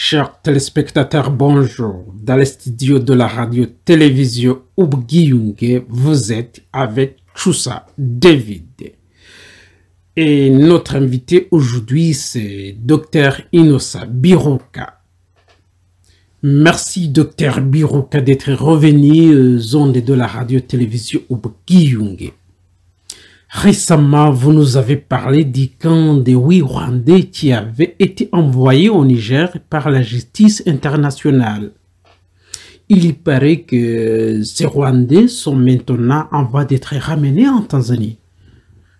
Chers téléspectateurs, bonjour. Dans les studios de la radio-télévision Ubgiyunge, vous êtes avec Choussa David. Et notre invité aujourd'hui, c'est Dr Innocent Biroka. Merci Dr Biroka d'être revenu aux ondes de la radio-télévision Ubgiyunge. Récemment, vous nous avez parlé du camp des 8 Rwandais qui avaient été envoyés au Niger par la justice internationale. Il paraît que ces Rwandais sont maintenant en voie d'être ramenés en Tanzanie.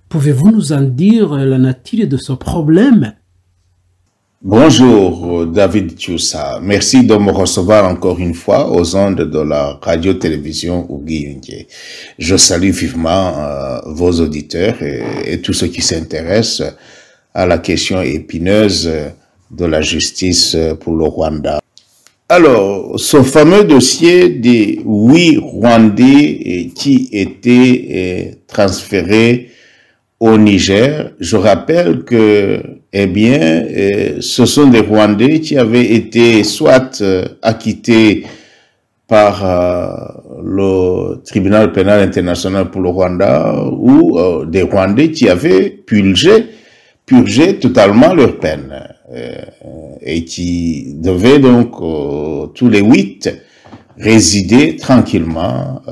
Pouvez-vous nous en dire la nature de ce problème? Bonjour David Choussa, merci de me recevoir encore une fois aux ondes de la radio-télévision Ubgiyunge. Je salue vivement vos auditeurs et tous ceux qui s'intéressent à la question épineuse de la justice pour le Rwanda. Alors, ce fameux dossier des 8 Rwandais qui étaient transférés au Niger, je rappelle que, ce sont des Rwandais qui avaient été soit acquittés par le tribunal pénal international pour le Rwanda ou des Rwandais qui avaient purgé totalement leur peine et qui devaient donc tous les 8 résider tranquillement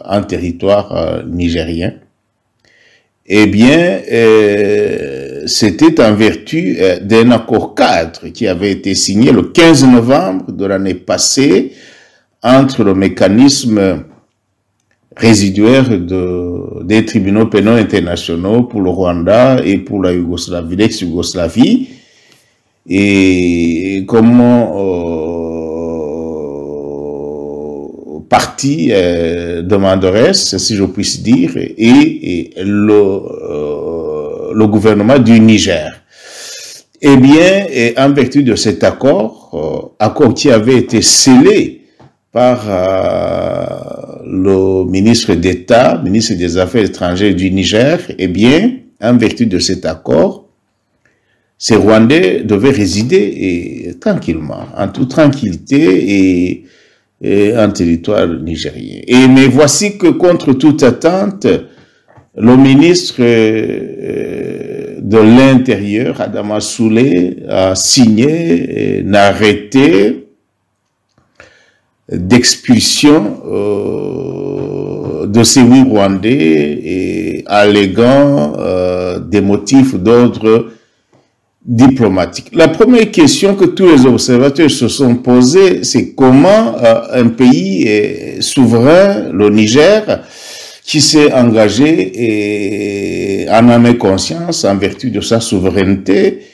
en territoire nigérien. C'était en vertu d'un accord cadre qui avait été signé le 15 novembre de l'année passée entre le mécanisme résiduaire des tribunaux pénaux internationaux pour le Rwanda et pour la Yougoslavie, l'ex-Yougoslavie, et partie demanderesse, si je puis dire, et le gouvernement du Niger. En vertu de cet accord, accord qui avait été scellé par le ministre d'État, ministre des Affaires étrangères du Niger, en vertu de cet accord, ces Rwandais devaient résider tranquillement, en toute tranquillité et en territoire nigérien. Mais voici que contre toute attente, le ministre de l'Intérieur, Adama Soulé, a signé un arrêté d'expulsion de ces 8 Rwandais et alléguant des motifs d'ordre diplomatique. La première question que tous les observateurs se sont posés, c'est comment un pays souverain, le Niger, qui s'est engagé en âme et conscience en vertu de sa souveraineté,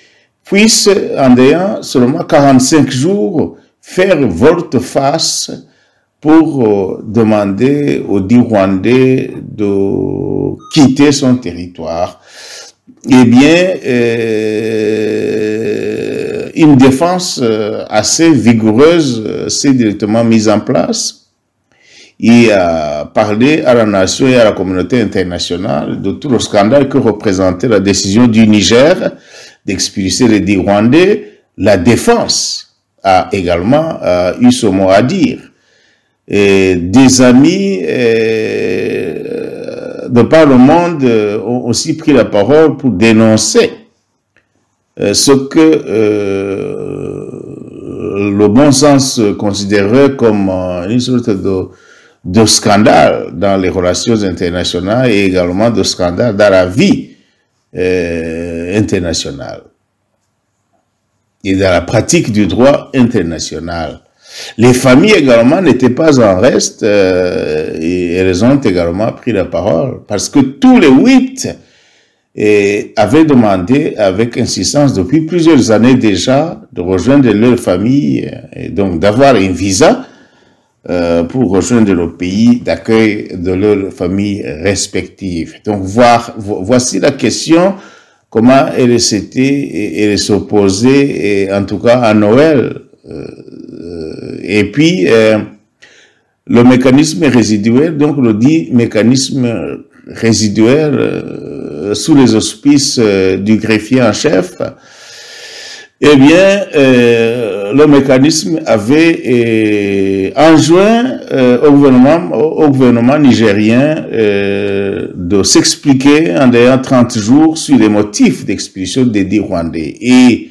puisse, en ayant seulement 45 jours, faire volte-face pour demander aux 10 Rwandais de quitter son territoire. Une défense assez vigoureuse s'est directement mise en place. Il a parlé à la nation et à la communauté internationale de tout le scandale que représentait la décision du Niger d'expulser les 10 Rwandais. La défense a également eu ce mot à dire. Et des amis de par le monde ont aussi pris la parole pour dénoncer ce que le bon sens considérait comme une sorte de scandale dans les relations internationales et également de scandale dans la vie internationale et dans la pratique du droit international. Les familles également n'étaient pas en reste et elles ont également pris la parole parce que tous les 8 avaient demandé avec insistance depuis plusieurs années déjà de rejoindre leur famille et donc d'avoir un visa pour rejoindre le pays d'accueil de leurs familles respectives. Donc voici la question, comment elles se posaient, en tout cas à Noël. Le mécanisme résiduel, donc le dit mécanisme résiduel sous les auspices du greffier en chef, eh bien, le mécanisme avait enjoint au gouvernement nigérien de s'expliquer en ayant 30 jours sur les motifs d'expulsion des 10 Rwandais. Et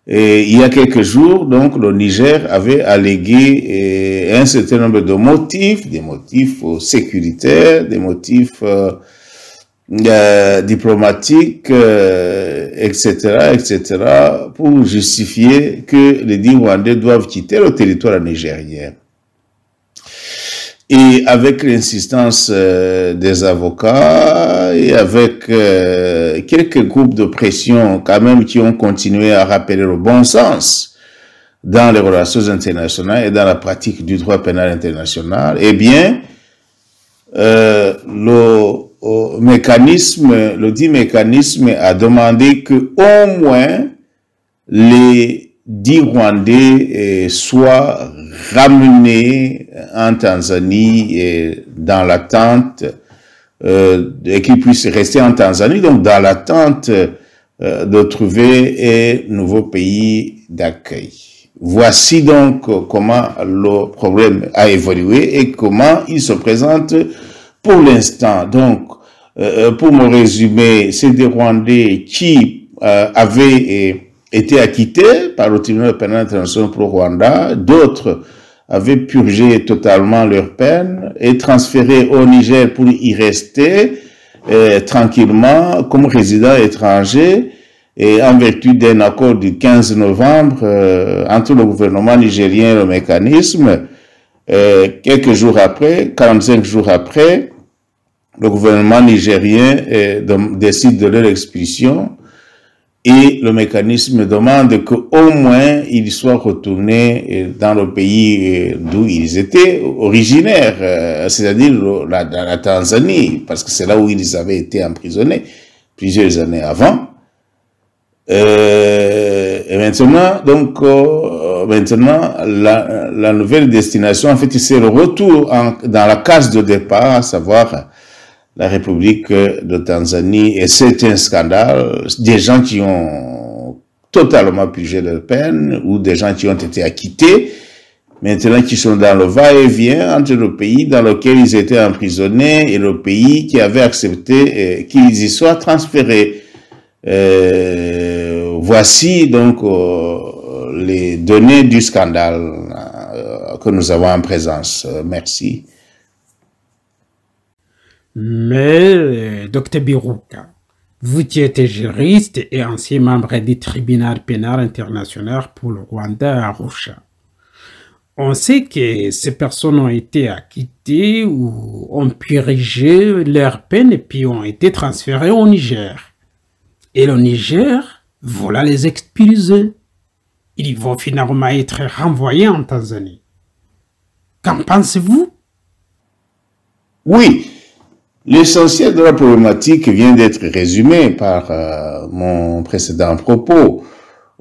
il y a quelques jours, donc, le Niger avait allégué un certain nombre de motifs, des motifs sécuritaires, des motifs diplomatiques, etc., etc., pour justifier que les 10 Rwandais doivent quitter le territoire nigérien. Et avec l'insistance des avocats et avec quelques groupes de pression quand même qui ont continué à rappeler le bon sens dans les relations internationales et dans la pratique du droit pénal international, eh bien, le dit mécanisme a demandé que au moins les 10 Rwandais soient ramenés en Tanzanie et dans l'attente et qu'ils puissent rester en Tanzanie, donc dans l'attente de trouver un nouveau pays d'accueil. Voici donc comment le problème a évolué et comment il se présente pour l'instant. Donc, pour me résumer, c'est des Rwandais qui avaient été acquittés par le tribunal pénal international pour Rwanda, d'autres avaient purgé totalement leur peine et transféré au Niger pour y rester tranquillement comme résidents étrangers et en vertu d'un accord du 15 novembre entre le gouvernement nigérien et le mécanisme. Quelques jours après, 45 jours après, le gouvernement nigérien décide de leur expulsion et le mécanisme demande qu'au moins ils soient retournés dans le pays d'où ils étaient originaires, c'est-à-dire la Tanzanie, parce que c'est là où ils avaient été emprisonnés plusieurs années avant. Et maintenant, donc, la nouvelle destination, en fait, c'est le retour dans la case de départ, à savoir la République de Tanzanie, et c'est un scandale. Des gens qui ont totalement purgé leur peine, ou des gens qui ont été acquittés, maintenant qui sont dans le va-et-vient entre le pays dans lequel ils étaient emprisonnés et le pays qui avait accepté qu'ils y soient transférés. Voici donc les données du scandale que nous avons en présence. Merci. Mais, Dr Biruka, vous qui êtes juriste et ancien membre du tribunal pénal international pour le Rwanda à Arusha, on sait que ces personnes ont été acquittées ou ont purgé leur peine et puis ont été transférées au Niger. Et le Niger, voilà les expulser. Ils vont finalement être renvoyés en Tanzanie. Qu'en pensez-vous? Oui. L'essentiel de la problématique vient d'être résumé par mon précédent propos.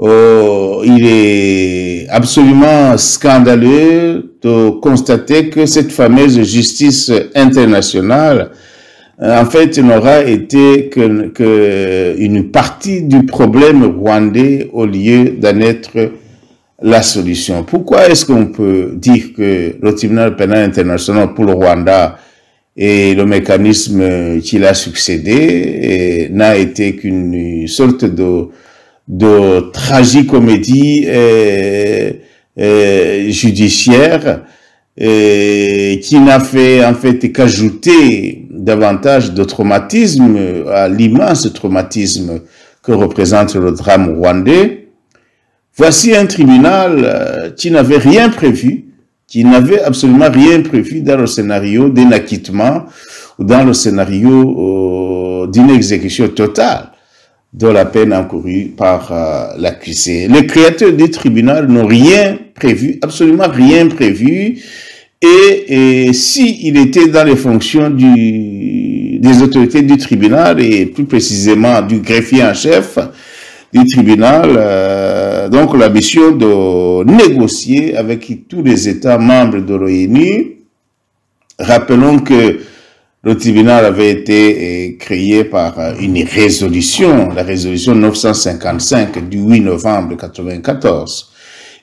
Il est absolument scandaleux de constater que cette fameuse justice internationale, en fait, n'aura été qu'une partie du problème rwandais au lieu d'en être la solution. Pourquoi est-ce qu'on peut dire que le tribunal pénal international pour le Rwanda et le mécanisme qui l'a succédé n'a été qu'une sorte de tragicomédie judiciaire qui n'a fait en fait qu'ajouter davantage de traumatisme à l'immense traumatisme que représente le drame rwandais. Voici un tribunal qui n'avait rien prévu, qui n'avait absolument rien prévu dans le scénario d'un acquittement ou dans le scénario d'une exécution totale de la peine encourue par l'accusé. Les créateurs du tribunal n'ont rien prévu, absolument rien prévu, et s'il était dans les fonctions des autorités du tribunal, et plus précisément du greffier en chef du tribunal, donc la mission de négocier avec tous les États membres de l'ONU. Rappelons que Le tribunal avait été créé par une résolution, la résolution 955 du 8 novembre 1994.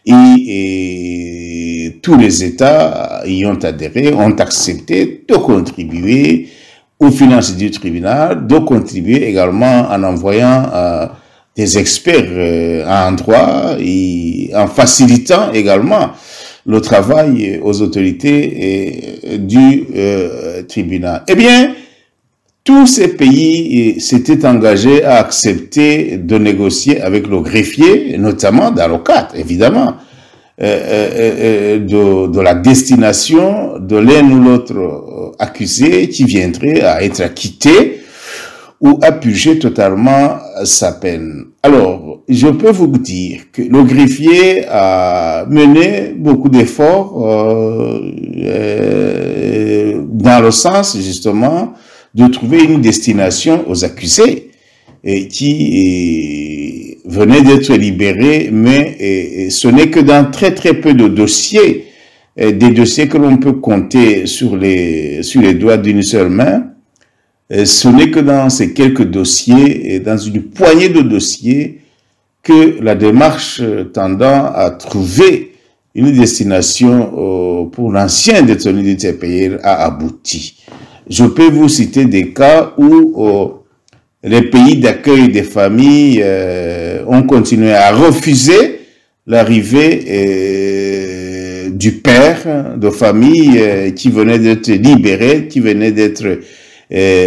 Et tous les États y ont adhéré, ont accepté de contribuer aux finances du tribunal, de contribuer également en envoyant des experts en droit et en facilitant également le travail aux autorités du tribunal. Eh bien, tous ces pays s'étaient engagés à accepter de négocier avec le greffier, notamment dans le cadre, évidemment, de la destination de l'un ou l'autre accusé qui viendrait à être acquitté ou à purger totalement sa peine. Alors, je peux vous dire que le greffier a mené beaucoup d'efforts dans le sens, justement, de trouver une destination aux accusés qui venaient d'être libérés, mais ce n'est que dans très très peu de dossiers, des dossiers que l'on peut compter sur les doigts d'une seule main. Ce n'est que dans ces quelques dossiers, et dans une poignée de dossiers, que la démarche tendant à trouver une destination pour l'ancien détenu du TPR a abouti. Je peux vous citer des cas où les pays d'accueil des familles ont continué à refuser l'arrivée du père de famille qui venait d'être libéré, qui venait d'être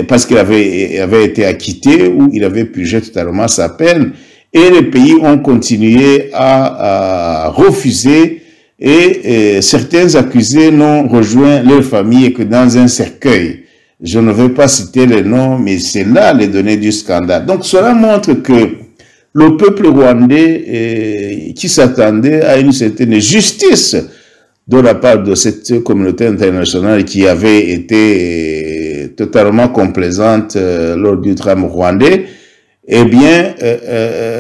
parce qu'il avait été acquitté ou il avait purgé totalement sa peine, et les pays ont continué à refuser, et certains accusés n'ont rejoint leur famille que dans un cercueil. Je ne vais pas citer les noms, mais c'est là les données du scandale. Donc cela montre que le peuple rwandais qui s'attendait à une certaine justice de la part de cette communauté internationale qui avait été totalement complaisante lors du drame rwandais, eh bien,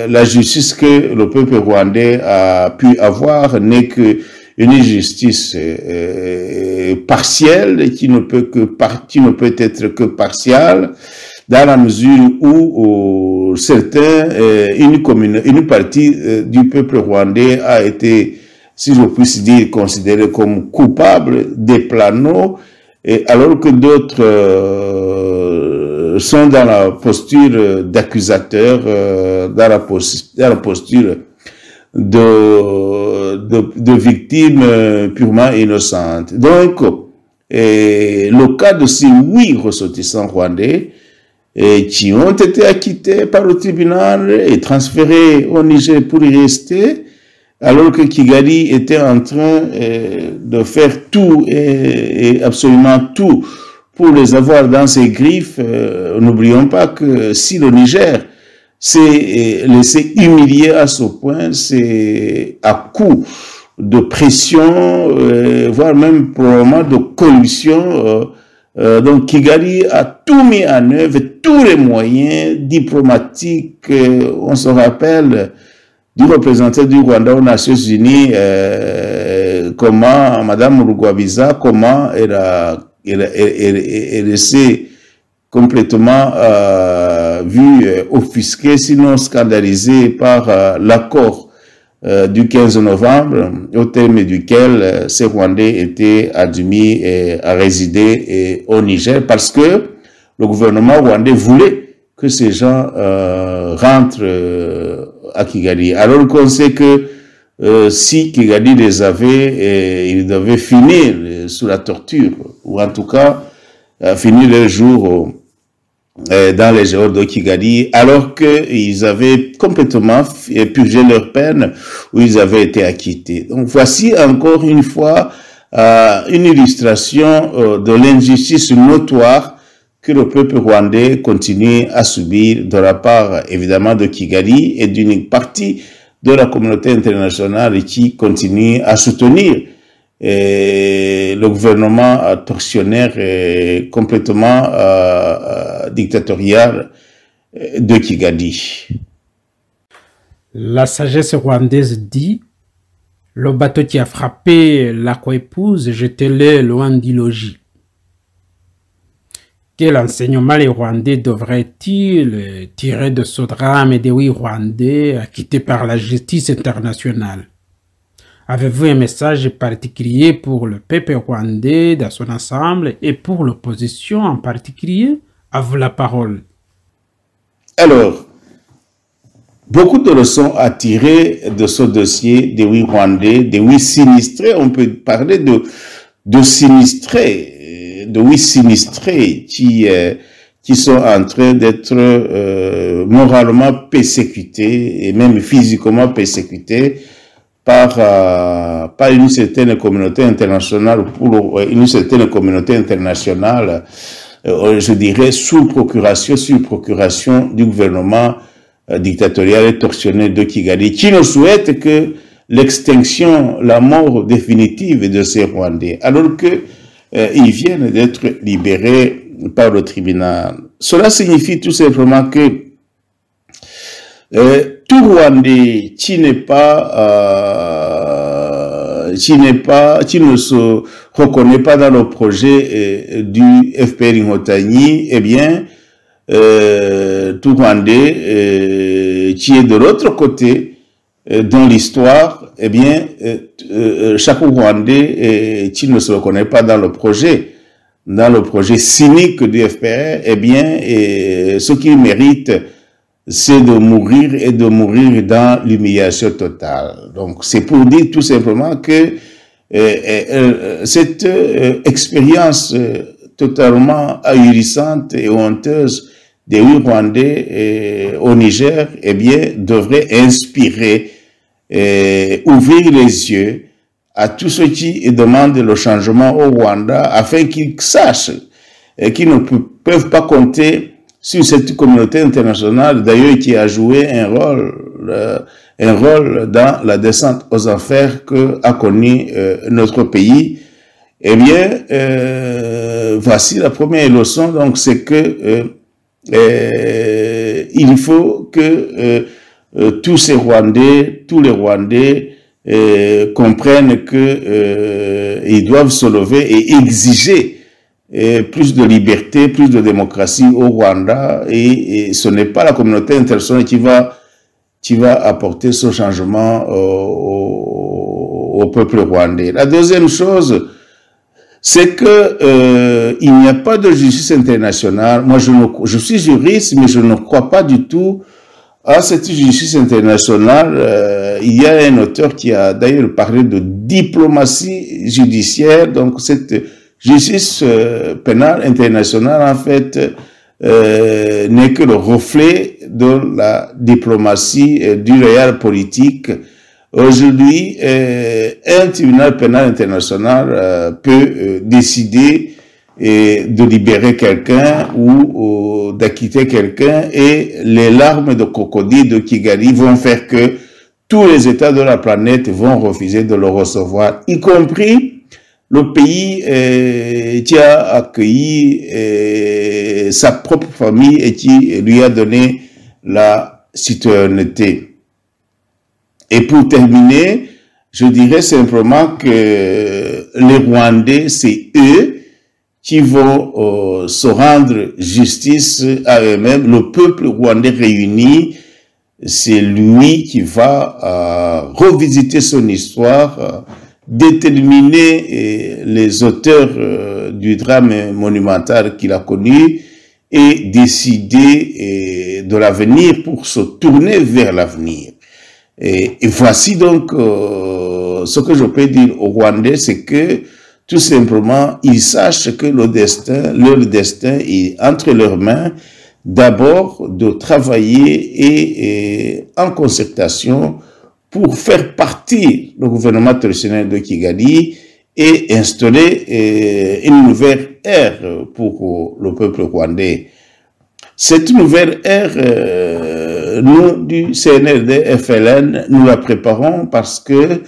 la justice que le peuple rwandais a pu avoir n'est que une justice partielle qui ne peut être que partielle, dans la mesure où certains, une partie du peuple rwandais a été, si je puis dire, considéré comme coupable des plans, alors que d'autres sont dans la posture d'accusateur, dans la posture de victimes purement innocentes. Donc, le cas de ces 8 ressortissants rwandais qui ont été acquittés par le tribunal et transférés au Niger pour y rester, alors que Kigali était en train de faire tout et absolument tout pour les avoir dans ses griffes. N'oublions pas que si le Niger s'est laissé humilier à ce point, c'est à coup de pression, voire même probablement de corruption. Donc Kigali a tout mis en œuvre, tous les moyens diplomatiques. On se rappelle du représentant du Rwanda aux Nations Unies, comment Madame Rugwabiza, comment elle s'est complètement vue offusquée, sinon scandalisée par l'accord du 15 novembre, au terme duquel ces Rwandais étaient admis à résider au Niger, parce que le gouvernement rwandais voulait que ces gens rentrent à Kigali. Alors qu'on sait que si Kigali les avait, ils devaient finir sous la torture, ou en tout cas finir leur jour dans les géants de Kigali, alors qu'ils avaient complètement purgé leur peine, où ils avaient été acquittés. Donc voici encore une fois une illustration de l'injustice notoire que le peuple rwandais continue à subir de la part, évidemment, de Kigali et d'une partie de la communauté internationale qui continue à soutenir le gouvernement tortionnaire et complètement dictatorial de Kigali. La sagesse rwandaise dit: le bateau qui a frappé la coépouse, jetez-le loin du logis. Quel enseignement les Rwandais devraient-ils tirer de ce drame des 8 Rwandais acquittés par la justice internationale? Avez-vous un message particulier pour le peuple rwandais dans son ensemble et pour l'opposition en particulier? À vous la parole. Alors, beaucoup de leçons à tirer de ce dossier des 8 Rwandais, des 8 sinistrés. On peut parler de sinistrés, de 8 sinistrés qui sont en train d'être moralement persécutés et même physiquement persécutés par une certaine communauté internationale, je dirais sur procuration du gouvernement dictatorial et tortionnaire de Kigali, qui ne souhaite que l'extinction, la mort définitive de ces Rwandais, alors que ils viennent d'être libérés par le tribunal. Cela signifie tout simplement que tout Rwandais qui ne se reconnaît pas dans le projet du FPR Inkotanyi, eh bien, tout Rwandais qui est de l'autre côté dans l'histoire, eh bien, chaque Rwandais qui ne se reconnaît pas dans le projet cynique du FPR, eh bien, ce qu'il mérite, c'est de mourir et de mourir dans l'humiliation totale. Donc, c'est pour dire tout simplement que cette expérience totalement ahurissante et honteuse des 8 Rwandais au Niger, eh bien, devrait inspirer ouvrir les yeux à tous ceux qui demandent le changement au Rwanda afin qu'ils sachent qu'ils ne peuvent pas compter sur cette communauté internationale, d'ailleurs, qui a joué un rôle dans la descente aux enfers que a connu notre pays. Eh bien, voici la première leçon, donc c'est que il faut que tous les Rwandais comprennent que ils doivent se lever et exiger plus de liberté, plus de démocratie au Rwanda, et ce n'est pas la communauté internationale qui va apporter ce changement au peuple rwandais. La deuxième chose, c'est que il n'y a pas de justice internationale. Moi, je suis juriste, mais je ne crois pas du tout à cette justice internationale. Il y a un auteur qui a d'ailleurs parlé de diplomatie judiciaire. Donc, cette justice pénale internationale, en fait, n'est que le reflet de la diplomatie du réel politique. Aujourd'hui, un tribunal pénal international peut décider de libérer quelqu'un ou d'acquitter quelqu'un, et les larmes de crocodile de Kigali vont faire que tous les États de la planète vont refuser de le recevoir, y compris le pays qui a accueilli sa propre famille et qui lui a donné la citoyenneté. Et pour terminer, je dirais simplement que les Rwandais, c'est eux qui vont se rendre justice à eux-mêmes. Le peuple rwandais réuni, c'est lui qui va revisiter son histoire, déterminer les auteurs du drame monumental qu'il a connu et décider de l'avenir pour se tourner vers l'avenir. Et voici donc ce que je peux dire aux Rwandais, c'est que tout simplement, ils sachent que leur destin est entre leurs mains, d'abord de travailler et en concertation pour faire partir le gouvernement traditionnel de Kigali et instaurer une nouvelle ère pour le peuple rwandais. Cette nouvelle ère, nous, du CNRD-FLN, nous la préparons parce que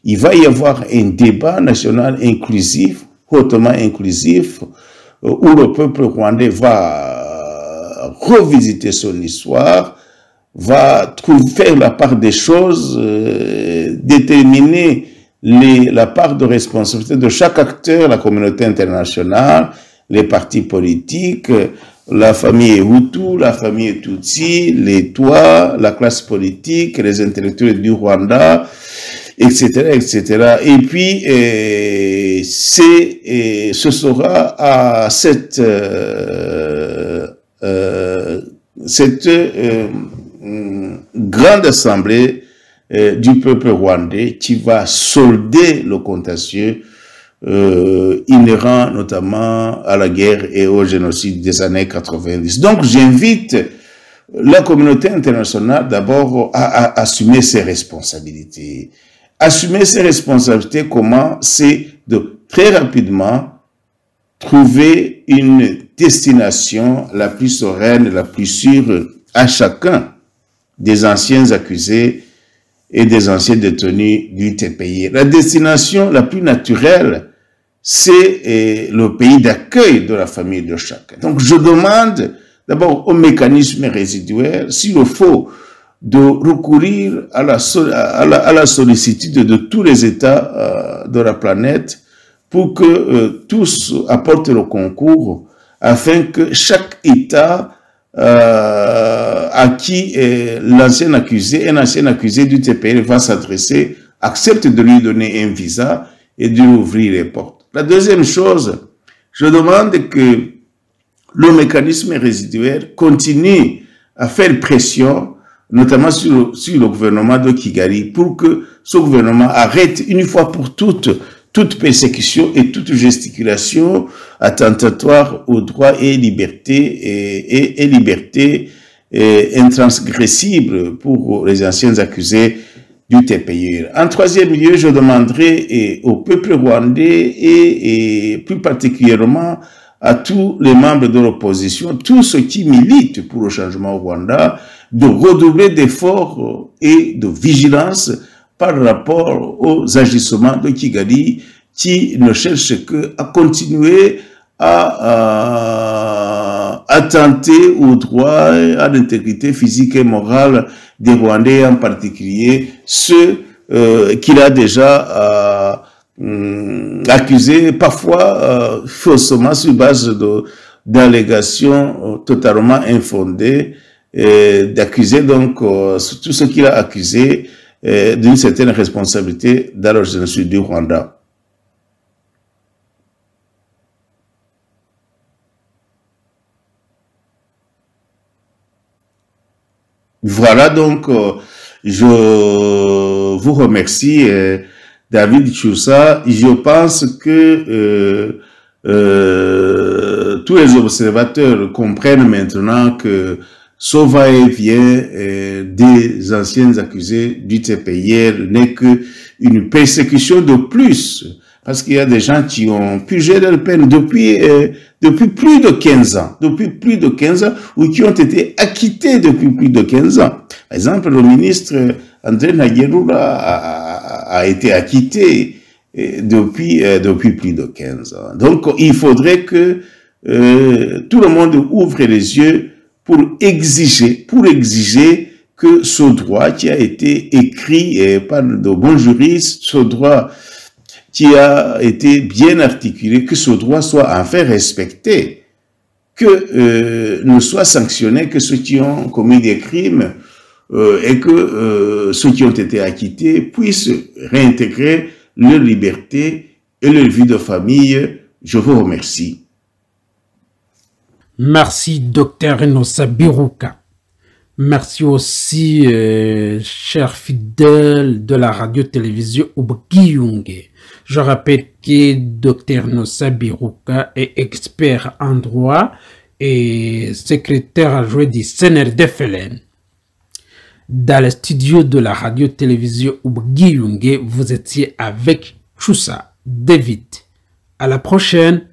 il va y avoir un débat national inclusif, hautement inclusif, où le peuple rwandais va revisiter son histoire, va faire la part des choses, déterminer la part de responsabilité de chaque acteur, la communauté internationale, les partis politiques, la famille Hutu, la famille Tutsi, les Twa, la classe politique, les intellectuels du Rwanda, etc., etc. Et puis, ce sera à cette grande assemblée du peuple rwandais qui va solder le contentieux inhérent notamment à la guerre et au génocide des années 90. Donc j'invite la communauté internationale d'abord à assumer ses responsabilités. Assumer ses responsabilités, comment? C'est de très rapidement trouver une destination la plus sereine, la plus sûre à chacun des anciens accusés et des anciens détenus du TPI. La destination la plus naturelle, c'est le pays d'accueil de la famille de chacun. Donc je demande d'abord au mécanisme résiduaire, s'il le faut, de recourir à la sollicitude de tous les États de la planète pour que tous apportent le concours afin que chaque État à qui l'ancien accusé, un ancien accusé du TPR va s'adresser, accepte de lui donner un visa et de lui ouvrir les portes. La deuxième chose, je demande que le mécanisme résiduaire continue à faire pression, notamment sur le gouvernement de Kigali, pour que ce gouvernement arrête une fois pour toutes toute persécution et toute gesticulation attentatoire aux droits et libertés et libertés intransgressibles pour les anciens accusés du TPI. En troisième lieu, je demanderai au peuple rwandais et plus particulièrement à tous les membres de l'opposition, tous ceux qui militent pour le changement au Rwanda, de redoubler d'efforts et de vigilance par rapport aux agissements de Kigali qui ne cherchent qu'à continuer à attenter aux droits, à l'intégrité physique et morale des Rwandais, en particulier ceux qu'il a déjà accusés, parfois faussement sur base d'allégations totalement infondées, d'accuser donc tout ce qu'il a accusé d'une certaine responsabilité dans le génocide du Rwanda. Voilà donc, je vous remercie, David Choussa. Je pense que tous les observateurs comprennent maintenant que ce va-et-vient des anciens accusés du TPIR n'est qu'une persécution de plus, parce qu'il y a des gens qui ont purgé leur peine depuis plus de 15 ans, ou qui ont été acquittés depuis plus de 15 ans. Par exemple, le ministre André Nagerura a été acquitté depuis plus de 15 ans. Donc, il faudrait que tout le monde ouvre les yeux pour exiger que ce droit qui a été écrit par de bons juristes, ce droit qui a été bien articulé, que ce droit soit enfin respecté, que ne soient sanctionnés que ceux qui ont commis des crimes et que ceux qui ont été acquittés puissent réintégrer leur liberté et leur vie de famille. Je vous remercie. Merci, Dr Enosa Biruka. Merci aussi, chers fidèles de la radio-télévision Ubgiyunge. Je rappelle que Dr Enosa Biruka est expert en droit et secrétaire adjoint du CNRD-FLN. Dans le studio de la radio-télévision Ubgiyunge, vous étiez avec Choussa David. À la prochaine.